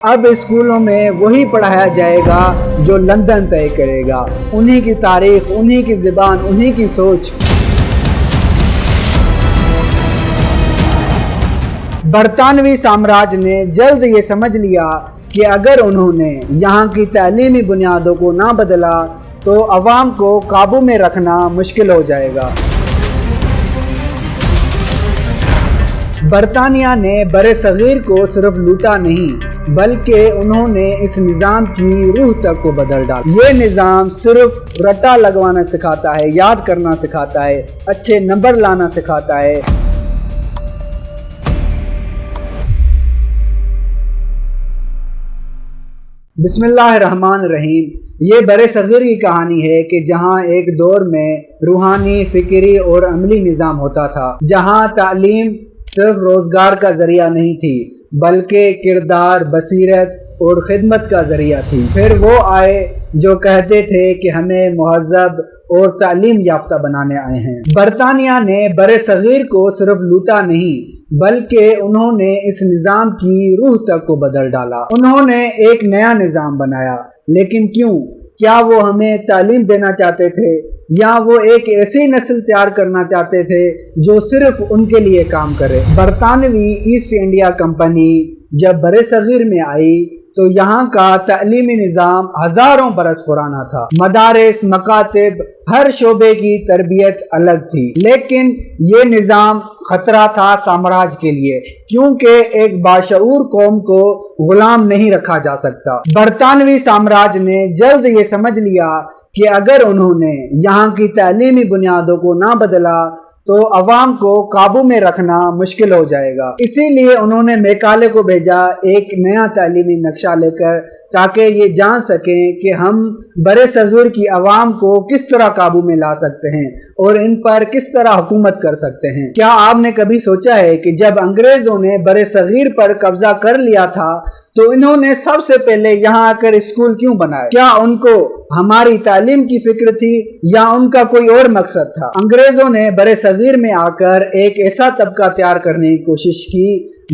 اب اسکولوں میں وہی پڑھایا جائے گا جو لندن طے کرے گا، انہی کی تاریخ، انہی کی زبان، انہی کی سوچ۔ برطانوی سامراج نے جلد یہ سمجھ لیا کہ اگر انہوں نے یہاں کی تعلیمی بنیادوں کو نہ بدلا تو عوام کو قابو میں رکھنا مشکل ہو جائے گا۔ برطانیہ نے برصغیر کو صرف لوٹا نہیں بلکہ انہوں نے اس نظام کی روح تک کو بدل ڈالا۔ یہ نظام صرف رٹا لگوانا سکھاتا ہے، یاد کرنا سکھاتا ہے، اچھے نمبر لانا سکھاتا ہے۔ بسم اللہ الرحمن الرحیم۔ یہ برصغیر کی کہانی ہے کہ جہاں ایک دور میں روحانی، فکری اور عملی نظام ہوتا تھا، جہاں تعلیم صرف روزگار کا ذریعہ نہیں تھی بلکہ کردار، بصیرت اور خدمت کا ذریعہ تھی۔ پھر وہ آئے جو کہتے تھے کہ ہمیں مہذب اور تعلیم یافتہ بنانے آئے ہیں۔ برطانیہ نے برصغیر کو صرف لوٹا نہیں بلکہ انہوں نے اس نظام کی روح تک کو بدل ڈالا۔ انہوں نے ایک نیا نظام بنایا، لیکن کیوں؟ کیا وہ ہمیں تعلیم دینا چاہتے تھے یا وہ ایک ایسی نسل تیار کرنا چاہتے تھے جو صرف ان کے لیے کام کرے؟ برطانوی ایسٹ انڈیا کمپنی جب برصغیر میں آئی تو یہاں کا تعلیمی نظام ہزاروں برس پرانا تھا۔ مدارس، مکاتب، ہر شعبے کی تربیت الگ تھی، لیکن یہ نظام خطرہ تھا سامراج کے لیے، کیونکہ ایک باشعور قوم کو غلام نہیں رکھا جا سکتا۔ برطانوی سامراج نے جلد یہ سمجھ لیا کہ اگر انہوں نے یہاں کی تعلیمی بنیادوں کو نہ بدلا تو عوام کو قابو میں رکھنا مشکل ہو جائے گا۔ اسی لیے انہوں نے میکالے کو بھیجا ایک نیا تعلیمی نقشہ لے کر، تاکہ یہ جان سکیں کہ ہم برصغیر کی عوام کو کس طرح قابو میں لا سکتے ہیں اور ان پر کس طرح حکومت کر سکتے ہیں۔ کیا آپ نے کبھی سوچا ہے کہ جب انگریزوں نے برصغیر پر قبضہ کر لیا تھا تو انہوں نے سب سے پہلے یہاں آ کر اسکول کیوں بنائے؟ کیا ان کو ہماری تعلیم کی فکر تھی یا ان کا کوئی اور مقصد تھا؟ انگریزوں نے برصغیر میں آ کر ایک ایسا طبقہ تیار کرنے کی کوشش کی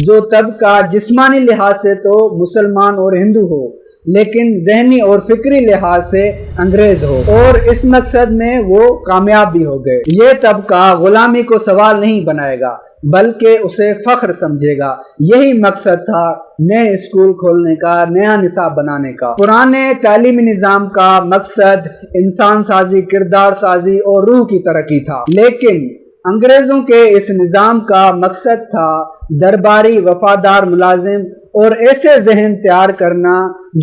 جو طبقہ جسمانی لحاظ سے تو مسلمان اور ہندو ہو لیکن ذہنی اور فکری لحاظ سے انگریز ہو، اور اس مقصد میں وہ کامیاب بھی ہو گئے۔ یہ طبقہ غلامی کو سوال نہیں بنائے گا بلکہ اسے فخر سمجھے گا۔ یہی مقصد تھا نئے اسکول کھولنے کا، نیا نصاب بنانے کا۔ پرانے تعلیمی نظام کا مقصد انسان سازی، کردار سازی اور روح کی ترقی تھا، لیکن انگریزوں کے اس نظام کا مقصد تھا درباری، وفادار ملازم اور ایسے ذہن تیار کرنا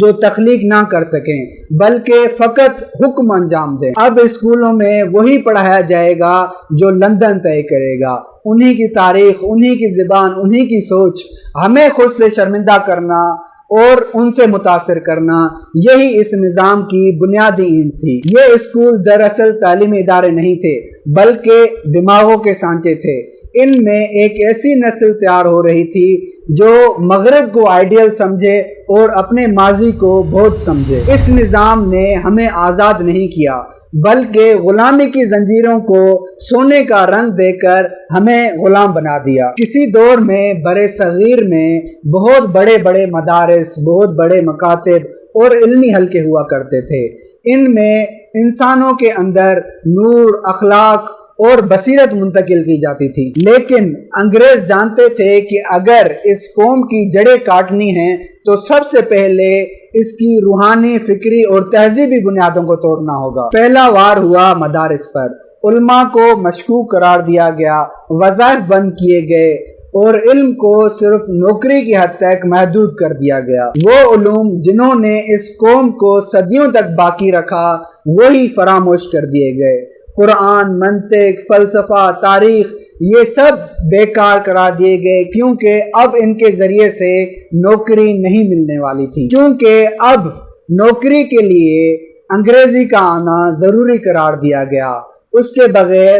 جو تخلیق نہ کر سکیں بلکہ فقط حکم انجام دیں۔ اب اسکولوں میں وہی پڑھایا جائے گا جو لندن طے کرے گا، انہی کی تاریخ، انہی کی زبان، انہی کی سوچ۔ ہمیں خود سے شرمندہ کرنا اور ان سے متاثر کرنا، یہی اس نظام کی بنیادی اینٹ تھی۔ یہ اسکول دراصل تعلیمی ادارے نہیں تھے بلکہ دماغوں کے سانچے تھے۔ ان میں ایک ایسی نسل تیار ہو رہی تھی جو مغرب کو آئیڈیل سمجھے اور اپنے ماضی کو بہت سمجھے۔ اس نظام نے ہمیں آزاد نہیں کیا بلکہ غلامی کی زنجیروں کو سونے کا رنگ دے کر ہمیں غلام بنا دیا۔ کسی دور میں برصغیر میں بہت بڑے بڑے مدارس، بہت بڑے مکاتب اور علمی حلقے ہوا کرتے تھے۔ ان میں انسانوں کے اندر نور، اخلاق اور بصیرت منتقل کی جاتی تھی، لیکن انگریز جانتے تھے کہ اگر اس قوم کی جڑیں کاٹنی ہیں تو سب سے پہلے اس کی روحانی، فکری اور تہذیبی بنیادوں کو توڑنا ہوگا۔ پہلا وار ہوا مدارس پر۔ علماء کو مشکوک قرار دیا گیا، وظائف بند کیے گئے اور علم کو صرف نوکری کی حد تک محدود کر دیا گیا۔ وہ علوم جنہوں نے اس قوم کو صدیوں تک باقی رکھا وہی فراموش کر دیے گئے۔ قرآن، منطق، فلسفہ، تاریخ، یہ سب بیکار قرار دیے گئے کیونکہ اب ان کے ذریعے سے نوکری نہیں ملنے والی تھی، کیونکہ اب نوکری کے لیے انگریزی کا آنا ضروری قرار دیا گیا۔ اس کے بغیر